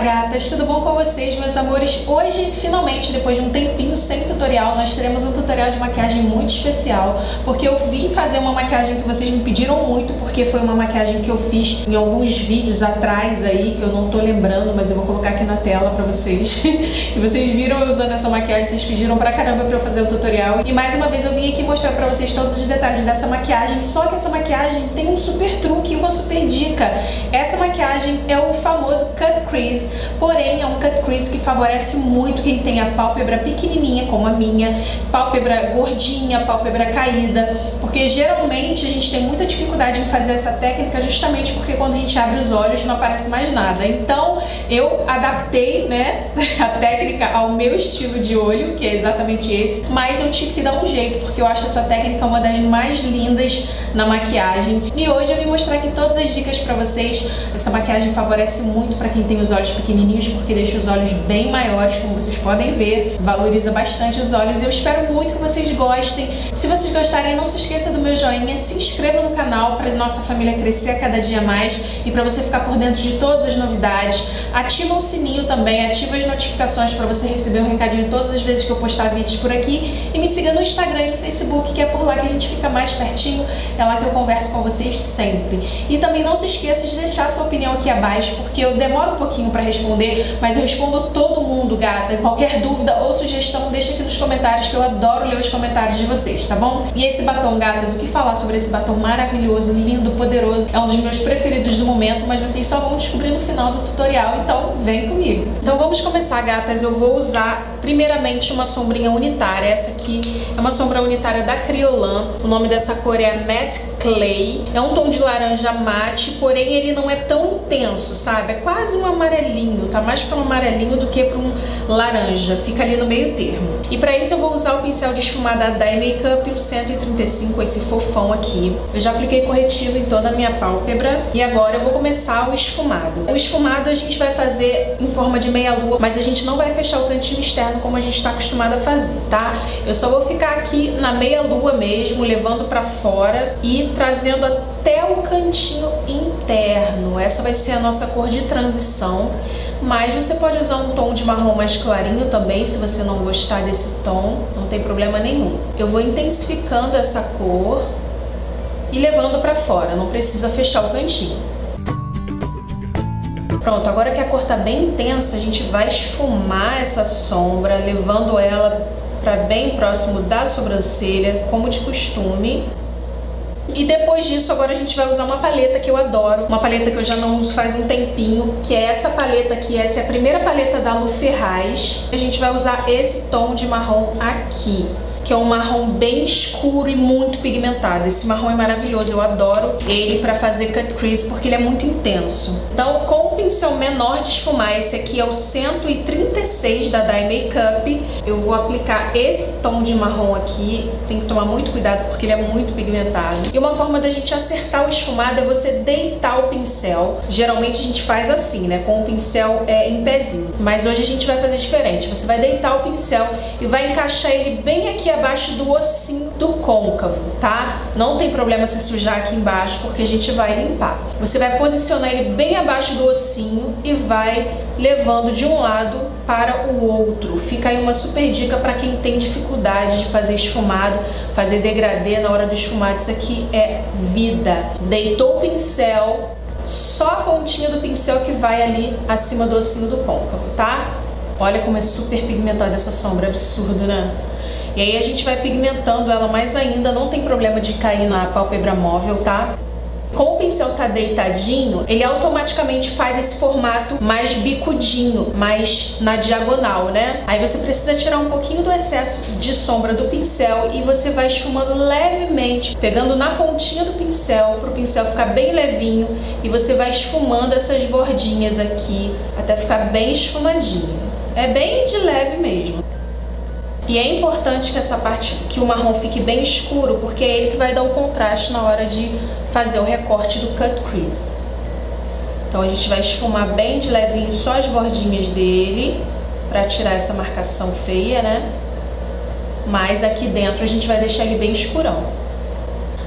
gatas, tudo bom com vocês, meus amores? Hoje, finalmente, depois de um tempinho sem tutorial, nós teremos um tutorial de maquiagem muito especial, porque eu vim fazer uma maquiagem que vocês me pediram muito, porque foi uma maquiagem que eu fiz em alguns vídeos atrás aí, que eu não tô lembrando, mas eu vou colocar aqui na tela pra vocês. E vocês viram eu usando essa maquiagem, vocês pediram pra caramba pra eu fazer o tutorial. E mais uma vez eu vim aqui mostrar pra vocês todos os detalhes dessa maquiagem, só que essa maquiagem tem um super truque, uma super dica. Essa maquiagem é o famoso cut crease, porém é um cut crease que favorece muito quem tem a pálpebra pequenininha, como a minha, pálpebra gordinha, pálpebra caída, porque geralmente a gente tem muita dificuldade em fazer essa técnica justamente porque quando a gente abre os olhos não aparece mais nada. Então eu adaptei, né, a técnica ao meu estilo de olho, que é exatamente esse, mas eu tive que dar um jeito, porque eu acho essa técnica uma das mais lindas na maquiagem. E hoje eu vim mostrar aqui todas as dicas pra vocês. Essa maquiagem favorece muito pra quem tem os olhos pequenininhos, porque deixa os olhos bem maiores, como vocês podem ver, valoriza bastante os olhos. Eu espero muito que vocês gostem. Se vocês gostarem, não se esqueça do meu joinha, se inscreva no canal para nossa família crescer a cada dia mais e para você ficar por dentro de todas as novidades. Ativa o sininho também, ativa as notificações para você receber um recadinho todas as vezes que eu postar vídeos por aqui, e me siga no Instagram e no Facebook, que é por lá que a gente fica mais pertinho, é lá que eu converso com vocês sempre. E também não se esqueça de deixar sua opinião aqui abaixo, porque eu demoro um pouquinho para responder, mas eu respondo todo mundo, gatas. Qualquer dúvida ou sugestão, deixa aqui nos comentários, que eu adoro ler os comentários de vocês, tá bom? E esse batom, gatas, o que falar sobre esse batom maravilhoso, lindo, poderoso? É um dos meus preferidos do momento, mas vocês só vão descobrir no final do tutorial, então vem comigo. Então vamos começar, gatas. Eu vou usar primeiramente uma sombrinha unitária. Essa aqui é uma sombra unitária da Kryolan. O nome dessa cor é Matte Clay. É um tom de laranja mate, porém ele não é tão intenso, sabe? É quase um amarelinho, tá mais para um amarelinho do que para um laranja. Fica ali no meio termo. E para isso eu vou usar o pincel de esfumar da Dye Makeup, o 135, esse fofão aqui. Eu já apliquei corretivo em toda a minha pálpebra e agora eu vou começar o esfumado. O esfumado a gente vai fazer em forma de meia-lua, mas a gente não vai fechar o cantinho externo como a gente está acostumado a fazer, tá? Eu só vou ficar aqui na meia-lua mesmo, levando para fora e trazendo até o cantinho interno. Essa vai ser a nossa cor de transição, mas você pode usar um tom de marrom mais clarinho também, se você não gostar desse tom, não tem problema nenhum. Eu vou intensificando essa cor e levando para fora, não precisa fechar o cantinho. Pronto, agora que a cor tá bem intensa, a gente vai esfumar essa sombra, levando ela para bem próximo da sobrancelha, como de costume. E depois disso, agora a gente vai usar uma paleta que eu adoro, uma paleta que eu já não uso faz um tempinho, que é essa paleta aqui. Essa é a primeira paleta da Lu Ferraz. A gente vai usar esse tom de marrom aqui, que é um marrom bem escuro e muito pigmentado. Esse marrom é maravilhoso, eu adoro ele para fazer cut crease porque ele é muito intenso. Então, com o pincel menor de esfumar, esse aqui é o 136 da Dye Makeup, eu vou aplicar esse tom de marrom aqui. Tem que tomar muito cuidado porque ele é muito pigmentado. E uma forma da gente acertar o esfumado é você deitar o pincel. Geralmente a gente faz assim, né, com o pincel em pezinho. Mas hoje a gente vai fazer diferente. Você vai deitar o pincel e vai encaixar ele bem aqui abaixo do ossinho do côncavo, tá? Não tem problema se sujar aqui embaixo, porque a gente vai limpar. Você vai posicionar ele bem abaixo do ossinho e vai levando de um lado para o outro. Fica aí uma super dica para quem tem dificuldade de fazer esfumado, fazer degradê na hora do esfumado. Isso aqui é vida. Deitou o pincel, só a pontinha do pincel que vai ali acima do ossinho do côncavo, tá? Olha como é super pigmentada essa sombra, absurdo, né? E aí a gente vai pigmentando ela mais ainda, não tem problema de cair na pálpebra móvel, tá? Como o pincel tá deitadinho, ele automaticamente faz esse formato mais bicudinho, mais na diagonal, né? Aí você precisa tirar um pouquinho do excesso de sombra do pincel e você vai esfumando levemente, pegando na pontinha do pincel, pro pincel ficar bem levinho, e você vai esfumando essas bordinhas aqui, até ficar bem esfumadinho. É bem de leve mesmo. E é importante que essa parte, que o marrom fique bem escuro, porque é ele que vai dar o contraste na hora de fazer o recorte do cut crease. Então a gente vai esfumar bem de levinho só as bordinhas dele, pra tirar essa marcação feia, né? Mas aqui dentro a gente vai deixar ele bem escurão.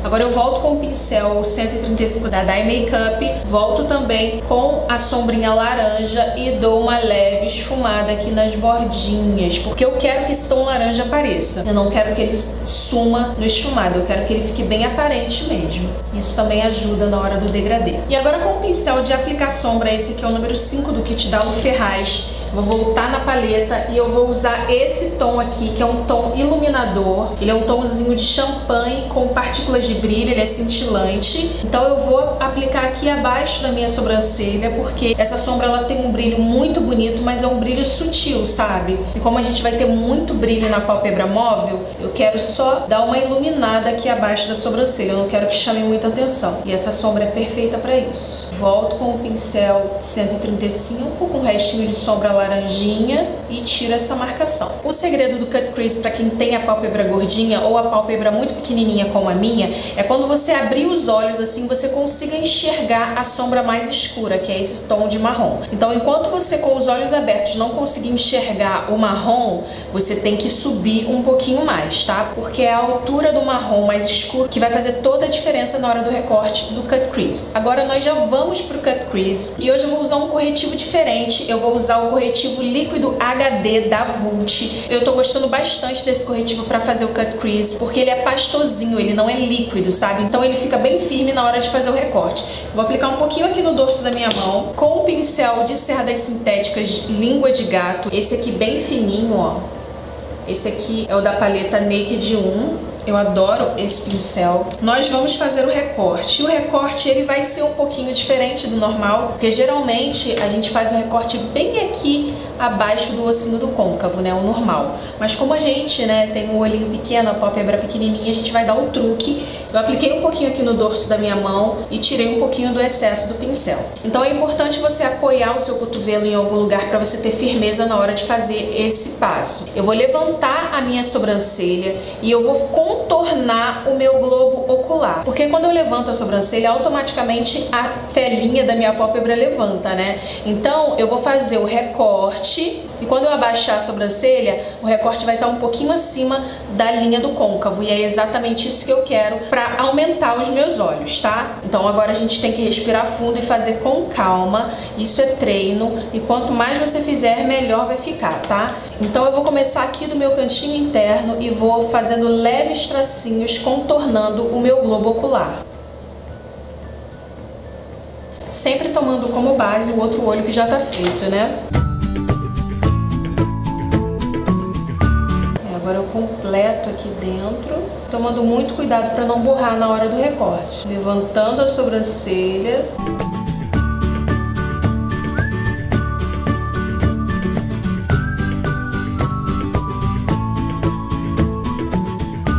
Agora eu volto com o pincel 135 da Dye Makeup, volto também com a sombrinha laranja e dou uma leve esfumada aqui nas bordinhas, porque eu quero que esse tom laranja apareça. Eu não quero que ele suma no esfumado, eu quero que ele fique bem aparente mesmo. Isso também ajuda na hora do degradê. E agora com o pincel de aplicar sombra, esse aqui é o número 5 do kit da Lu Ferraz. Vou voltar na paleta e eu vou usar esse tom aqui, que é um tom iluminador. Ele é um tomzinho de champanhe com partículas de brilho, ele é cintilante. Então eu vou aplicar aqui abaixo da minha sobrancelha, porque essa sombra ela tem um brilho muito bonito, mas é um brilho sutil, sabe? E como a gente vai ter muito brilho na pálpebra móvel, eu quero só dar uma iluminada aqui abaixo da sobrancelha. Eu não quero que chame muita atenção. E essa sombra é perfeita para isso. Volto com o pincel 135 com o restinho de sombra laranjinha e tiro essa marcação. O segredo do cut crease para quem tem a pálpebra gordinha ou a pálpebra muito pequenininha como a minha é quando você abrir os olhos assim, você consiga enxergar a sombra mais escura, que é esse tom de marrom. Então, enquanto você com os olhos abertos não conseguir enxergar o marrom, você tem que subir um pouquinho mais, tá? Porque é a altura do marrom mais escuro que vai fazer toda a diferença na hora do recorte do cut crease. Agora nós já vamos pro cut crease e hoje eu vou usar um corretivo diferente. Eu vou usar o corretivo líquido HD da Vult. Eu tô gostando bastante desse corretivo pra fazer o cut crease, porque ele é pastosinho, ele não é líquido, sabe? Então ele fica bem firme na hora de fazer o recorte. Vou aplicar um pouquinho aqui no dorso da minha mão, com o pincel de Serra das Sintéticas Língua de Gato. Esse aqui bem fininho, ó. Esse aqui é o da paleta Naked 1. Eu adoro esse pincel. Nós vamos fazer o recorte. E o recorte ele vai ser um pouquinho diferente do normal, porque geralmente a gente faz o recorte bem aqui abaixo do ossinho do côncavo, né? O normal. Mas como a gente, né, tem um olhinho pequeno, a pálpebra pequenininha, a gente vai dar o truque. Eu apliquei um pouquinho aqui no dorso da minha mão e tirei um pouquinho do excesso do pincel. Então é importante você apoiar o seu cotovelo em algum lugar para você ter firmeza na hora de fazer esse passo. Eu vou levantar a minha sobrancelha e eu vou contornar o meu globo ocular. Porque quando eu levanto a sobrancelha, automaticamente a pelinha da minha pálpebra levanta, né? Então eu vou fazer o recorte e quando eu abaixar a sobrancelha, o recorte vai estar um pouquinho acima da linha do côncavo. E é exatamente isso que eu quero para aumentar os meus olhos, tá? Então agora a gente tem que respirar fundo e fazer com calma. Isso é treino e quanto mais você fizer, melhor vai ficar, tá? Então eu vou começar aqui do meu cantinho interno e vou fazendo leves tracinhos contornando o meu globo ocular. Sempre tomando como base o outro olho que já tá feito, né? Agora eu completo aqui dentro, tomando muito cuidado para não borrar na hora do recorte. Levantando a sobrancelha.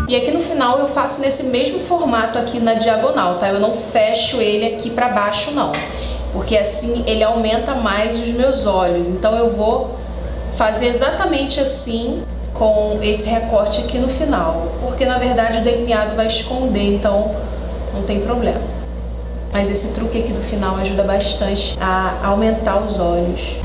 E aqui no final eu faço nesse mesmo formato aqui na diagonal, tá? Eu não fecho ele aqui pra baixo não, porque assim ele aumenta mais os meus olhos. Então eu vou fazer exatamente assim com esse recorte aqui no final, porque na verdade o delineado vai esconder, então não tem problema. Mas esse truque aqui do final ajuda bastante a aumentar os olhos.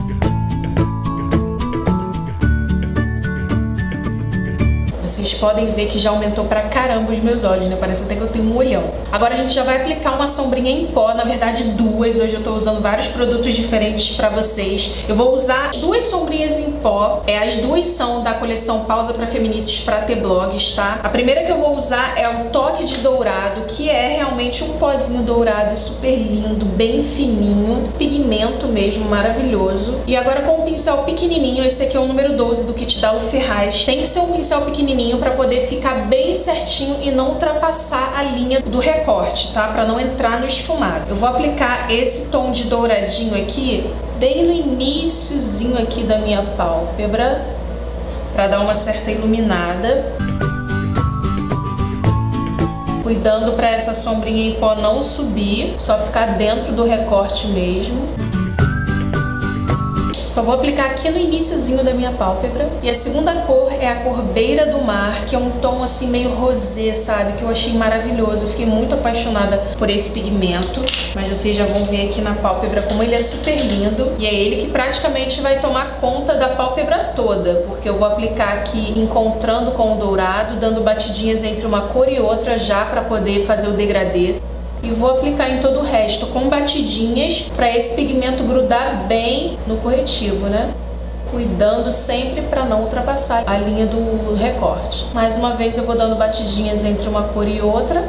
Vocês podem ver que já aumentou pra caramba os meus olhos, né? Parece até que eu tenho um olhão. Agora a gente já vai aplicar uma sombrinha em pó, na verdade duas. Hoje eu tô usando vários produtos diferentes pra vocês. Eu vou usar duas sombrinhas em pó. As duas são da coleção Pausa pra Feministas pra ter blogs, tá? A primeira que eu vou usar é o Toque de Dourado, que é realmente um pozinho dourado super lindo, bem fininho. Pigmento mesmo, maravilhoso. E agora com um pincel pequenininho, esse aqui é o número 12 do kit da Lu Ferraz. Tem que ser um pincel pequenininho para poder ficar bem certinho e não ultrapassar a linha do recorte, tá? Para não entrar no esfumado. Eu vou aplicar esse tom de douradinho aqui bem no iniciozinho aqui da minha pálpebra para dar uma certa iluminada. Cuidando para essa sombrinha em pó não subir, só ficar dentro do recorte mesmo. Só vou aplicar aqui no iniciozinho da minha pálpebra. E a segunda cor é a cor Beira do Mar, que é um tom assim meio rosé, sabe? Que eu achei maravilhoso. Eu fiquei muito apaixonada por esse pigmento. Mas vocês já vão ver aqui na pálpebra como ele é super lindo. E é ele que praticamente vai tomar conta da pálpebra toda, porque eu vou aplicar aqui encontrando com o dourado, dando batidinhas entre uma cor e outra já para poder fazer o degradê. E vou aplicar em todo o resto com batidinhas para esse pigmento grudar bem no corretivo, né? Cuidando sempre para não ultrapassar a linha do recorte. Mais uma vez eu vou dando batidinhas entre uma cor e outra,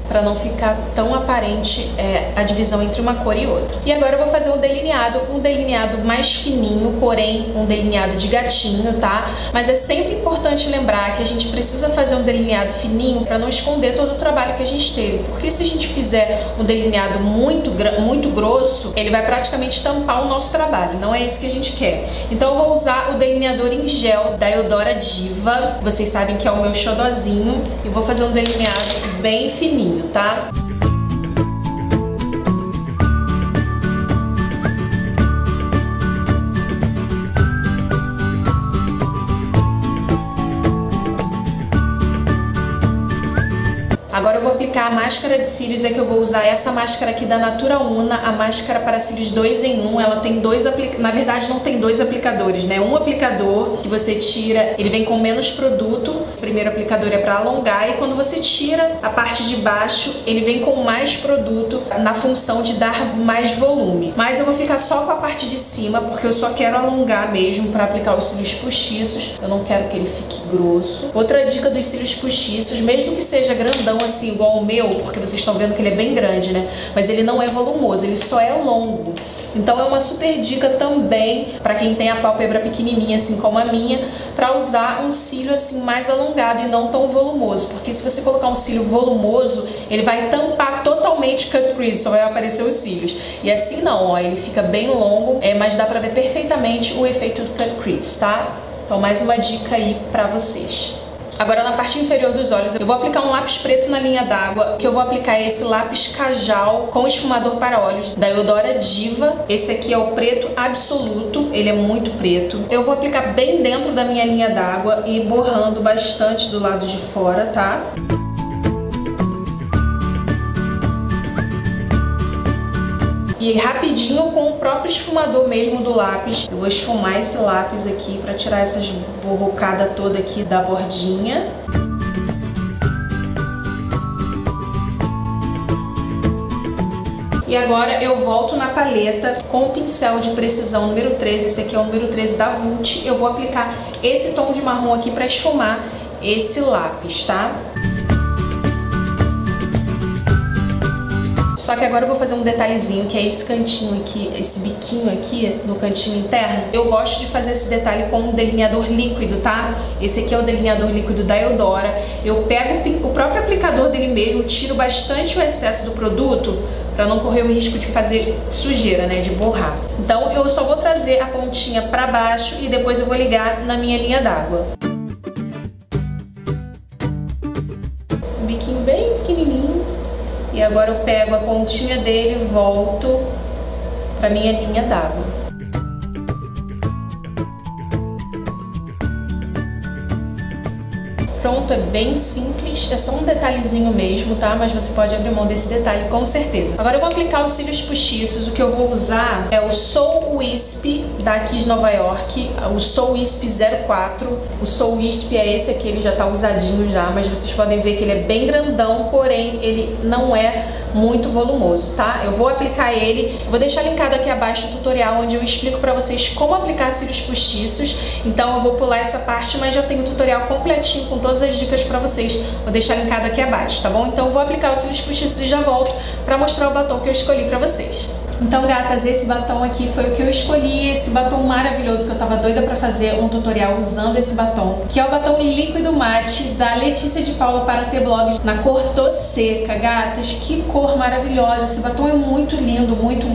para não ficar tão aparente a divisão entre uma cor e outra. E agora eu vou fazer um delineado mais fininho, porém um delineado de gatinho, tá? Mas é sempre importante lembrar que a gente precisa fazer um delineado fininho para não esconder todo o trabalho que a gente teve, porque se a gente fizer um delineado muito grosso, ele vai praticamente tampar o nosso trabalho, não é isso que a gente quer. Então eu vou usar o delineador em gel da Eudora Diva, vocês sabem que é o meu xodozinho, e vou fazer um delineado bem fininho, tá? Agora eu vou aplicar a máscara de cílios, é que eu vou usar essa máscara aqui da Natura Una, a máscara para cílios 2 em 1. Ela tem na verdade não tem dois aplicadores, né? Um aplicador que você tira, ele vem com menos produto. O primeiro aplicador é para alongar e quando você tira a parte de baixo, ele vem com mais produto na função de dar mais volume. Mas eu vou ficar só com a parte de cima, porque eu só quero alongar mesmo para aplicar os cílios postiços. Eu não quero que ele fique grosso. Outra dica dos cílios postiços, mesmo que seja grandão assim igual o meu, porque vocês estão vendo que ele é bem grande, né? Mas ele não é volumoso, ele só é longo. Então é uma super dica também para quem tem a pálpebra pequenininha assim como a minha, para usar um cílio assim mais alongado e não tão volumoso, porque se você colocar um cílio volumoso, ele vai tampar totalmente o cut crease, só vai aparecer os cílios. E assim não, ó, ele fica bem longo, mas dá para ver perfeitamente o efeito do cut crease, tá? Então mais uma dica aí para vocês. Agora na parte inferior dos olhos eu vou aplicar um lápis preto na linha d'água, que eu vou aplicar esse lápis Kajal com esfumador para olhos da Eudora Diva. Esse aqui é o preto absoluto, ele é muito preto. Eu vou aplicar bem dentro da minha linha d'água e borrando bastante do lado de fora, tá? E rapidinho com o próprio esfumador mesmo do lápis, eu vou esfumar esse lápis aqui para tirar essas borrocadas toda aqui da bordinha. E agora eu volto na paleta com o pincel de precisão número 13, esse aqui é o número 13 da Vult. Eu vou aplicar esse tom de marrom aqui para esfumar esse lápis, tá? Só que agora eu vou fazer um detalhezinho, que é esse cantinho aqui, esse biquinho aqui no cantinho interno. Eu gosto de fazer esse detalhe com um delineador líquido, tá? Esse aqui é o delineador líquido da Eudora. Eu pego o próprio aplicador dele mesmo, tiro bastante o excesso do produto para não correr o risco de fazer sujeira, né, de borrar. Então eu só vou trazer a pontinha para baixo e depois eu vou ligar na minha linha d'água. Um biquinho bem pequenininho. E agora eu pego a pontinha dele e volto para minha linha d'água. Pronto, é bem simples, é só um detalhezinho mesmo, tá? Mas você pode abrir mão desse detalhe com certeza. Agora eu vou aplicar os cílios postiços. O que eu vou usar é o Soul Wisp da Kiss Nova York, o Soul Wisp 04. O Soul Wisp é esse aqui, ele já tá usadinho já, mas vocês podem ver que ele é bem grandão, porém ele não é muito volumoso, tá? Eu vou aplicar ele, vou deixar linkado aqui abaixo o tutorial onde eu explico pra vocês como aplicar cílios postiços. Então eu vou pular essa parte, mas já tem o tutorial completinho com todas as dicas pra vocês. Vou deixar linkado aqui abaixo, tá bom? Então eu vou aplicar os cílios postiços e já volto pra mostrar o batom que eu escolhi pra vocês. Então, gatas, esse batom aqui foi o que eu escolhi, esse batom maravilhoso que eu tava doida pra fazer um tutorial usando esse batom, que é o batom líquido mate da Letícia de Paula para ter blog na cor Tô Seca. Gatas, que cor maravilhosa, esse batom é muito lindo, muito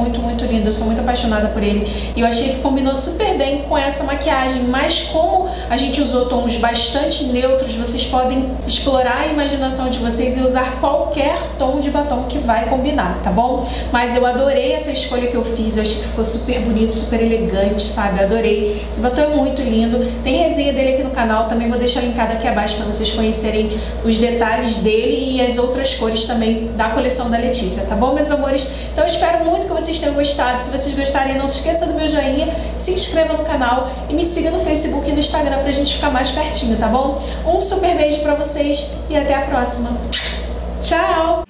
lindo, eu sou muito apaixonada por ele e eu achei que combinou super bem com essa maquiagem, mas como a gente usou tons bastante neutros, vocês podem explorar a imaginação de vocês e usar qualquer tom de batom que vai combinar, tá bom? Mas eu adorei essa escolha que eu fiz, eu achei que ficou super bonito, super elegante, sabe? Adorei. Esse batom é muito lindo. Tem resenha dele aqui no canal, também vou deixar linkado aqui abaixo para vocês conhecerem os detalhes dele e as outras cores também da coleção da Letícia, tá bom, meus amores? Então eu espero muito que vocês tenham gostado. Se vocês gostarem, não se esqueça do meu joinha, se inscreva no canal e me siga no Facebook e no Instagram pra gente ficar mais pertinho, tá bom? Um super beijo pra vocês e até a próxima. Tchau!